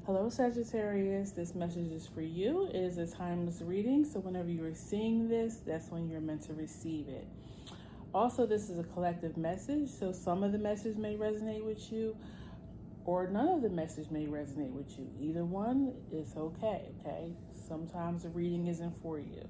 Hello, Sagittarius. This message is for you. It is a timeless reading, so whenever you are seeing this, that's when you're meant to receive it. Also, this is a collective message, so some of the message may resonate with you, or none of the message may resonate with you. Either one is okay? Sometimes the reading isn't for you.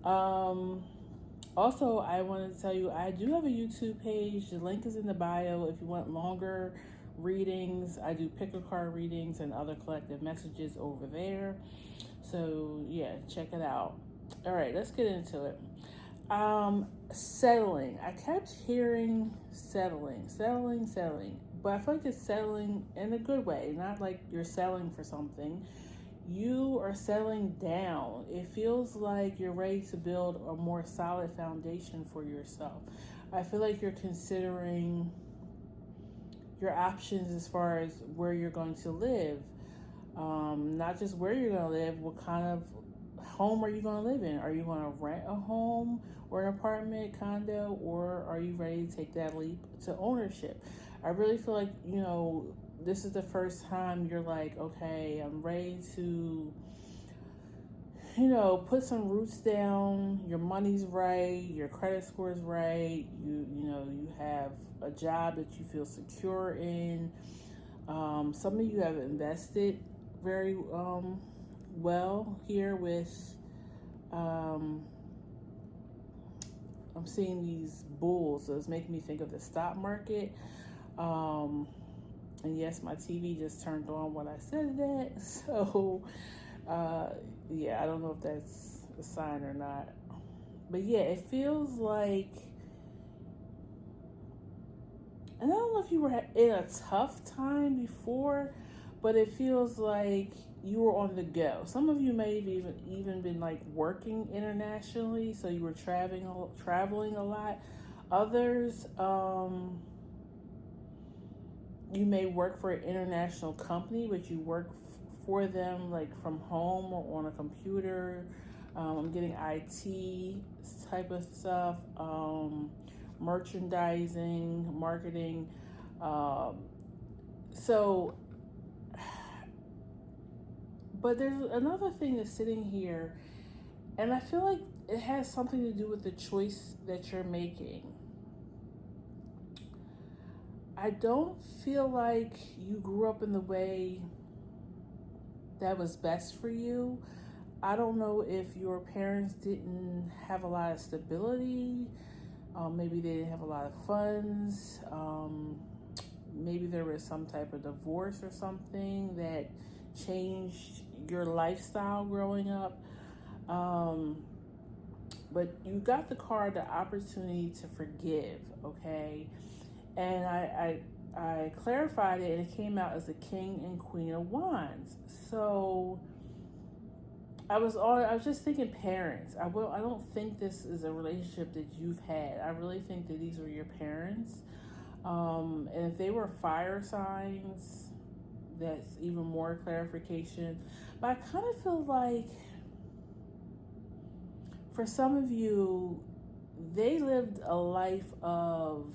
Also, I wanted to tell you I do have a YouTube page. The link is in the bio if you want longer readings. I do pick a card readings and other collective messages over there. So yeah, check it out. All right, let's get into it. Settling. I kept hearing settling, but I feel like it's settling in a good way, not like you're settling for something. You are settling down. It feels like you're ready to build a more solid foundation for yourself. I feel like you're considering your options as far as where you're going to live. Not just where you're going to live, what kind of home are you going to live in? Are you going to rent a home or an apartment, condo, or are you ready to take that leap to ownership? I really feel like, this is the first time you're like, okay, I'm ready to, put some roots down. Your money's right, your credit score is right. You have a job that you feel secure in. Some of you have invested very well here with, I'm seeing these bulls, so it's making me think of the stock market. And yes, my TV just turned on when I said that. So, yeah, I don't know if that's a sign or not. But yeah, it feels like, and I don't know if you were in a tough time before, but it feels like you were on the go. Some of you may have even been like working internationally, so you were traveling a lot. Others, you may work for an international company, but you work for them like from home or on a computer. I'm getting IT type of stuff, merchandising, marketing. So, but there's another thing that's sitting here, and I feel like it has something to do with the choice that you're making. I don't feel like you grew up in the way that was best for you. I don't know if your parents didn't have a lot of stability. Maybe they didn't have a lot of funds. Maybe there was some type of divorce or something that changed your lifestyle growing up. But you got the card, the opportunity to forgive, okay? And I clarified it, and it came out as the King and Queen of Wands. So I was just thinking parents. I don't think this is a relationship that you've had. I really think that these were your parents. And if they were fire signs, that's even more clarification. But I kind of feel like for some of you, they lived a life of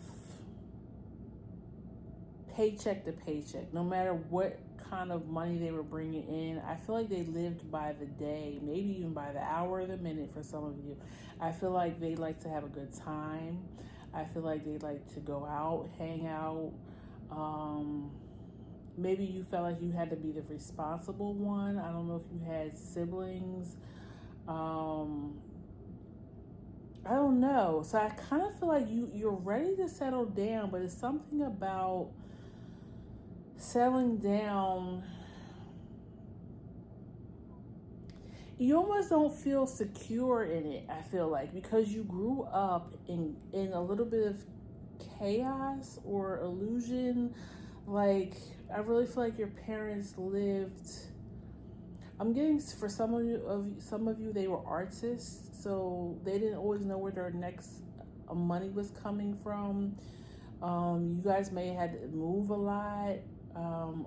paycheck to paycheck, no matter what kind of money they were bringing in. I feel like they lived by the day, maybe even by the hour or the minute for some of you. I feel like they like to have a good time. I feel like they like to go out, hang out. Maybe you felt like you had to be the responsible one. I don't know if you had siblings. I don't know. So I kind of feel like you're ready to settle down, but it's something about settling down. You almost don't feel secure in it, I feel like, because you grew up in a little bit of chaos or illusion. Like, I really feel like your parents lived, I'm getting, for some of you, they were artists, so they didn't always know where their next money was coming from. You guys may have had to move a lot,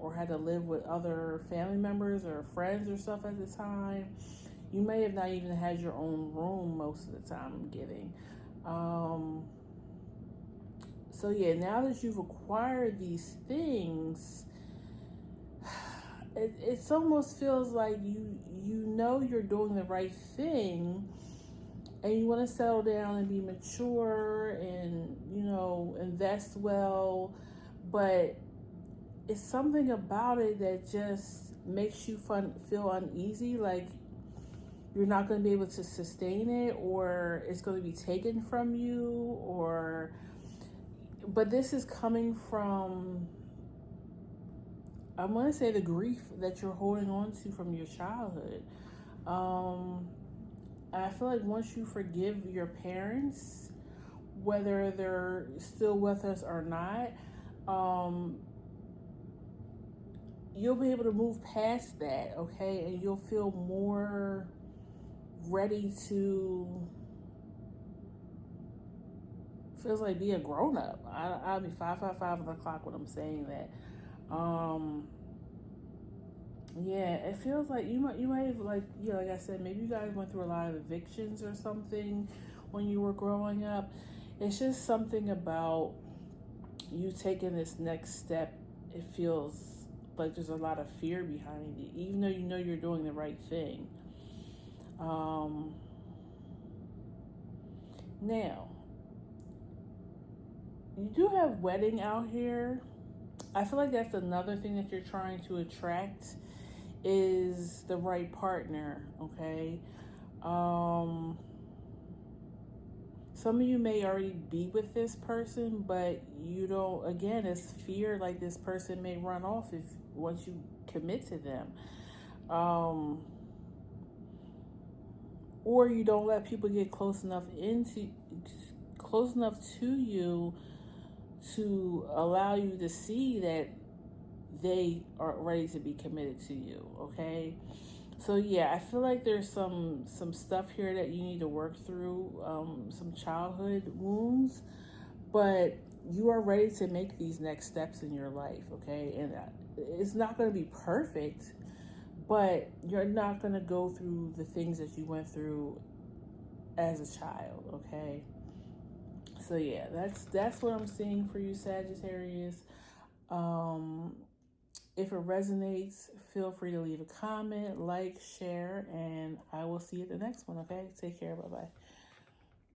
or had to live with other family members or friends or stuff at the time. You may have not even had your own room most of the time, I'm getting. So yeah, now that you've acquired these things, it almost feels like you know you're doing the right thing, and you want to settle down and be mature and, you know, invest well, but it's something about it that just makes you feel uneasy, like you're not going to be able to sustain it, or it's going to be taken from you, or but this is coming from, I want to say, the grief that you're holding on to from your childhood. I feel like once you forgive your parents, whether they're still with us or not, you'll be able to move past that, okay? And you'll feel more ready to, feels like, be a grown up. I'll be 555 on the clock when I'm saying that. Yeah, it feels like you might have, like, yeah, like I said, maybe you guys went through a lot of evictions or something when you were growing up. It's just something about you taking this next step. It feels like there's a lot of fear behind it, even though you know you're doing the right thing. Now, you do have wedding out here. I feel like that's another thing that you're trying to attract, is the right partner, okay? Some of you may already be with this person, but you don't, again, it's fear, like this person may run off if once you commit to them. Or you don't let people get close enough to you to allow you to see that they are ready to be committed to you, okay? So yeah, I feel like there's some stuff here that you need to work through, some childhood wounds, but you are ready to make these next steps in your life, okay? And it's not going to be perfect, but you're not going to go through the things that you went through as a child, okay? So yeah, that's what I'm seeing for you, Sagittarius. If it resonates, feel free to leave a comment, like, share, and I will see you at the next one, okay? Take care. Bye-bye.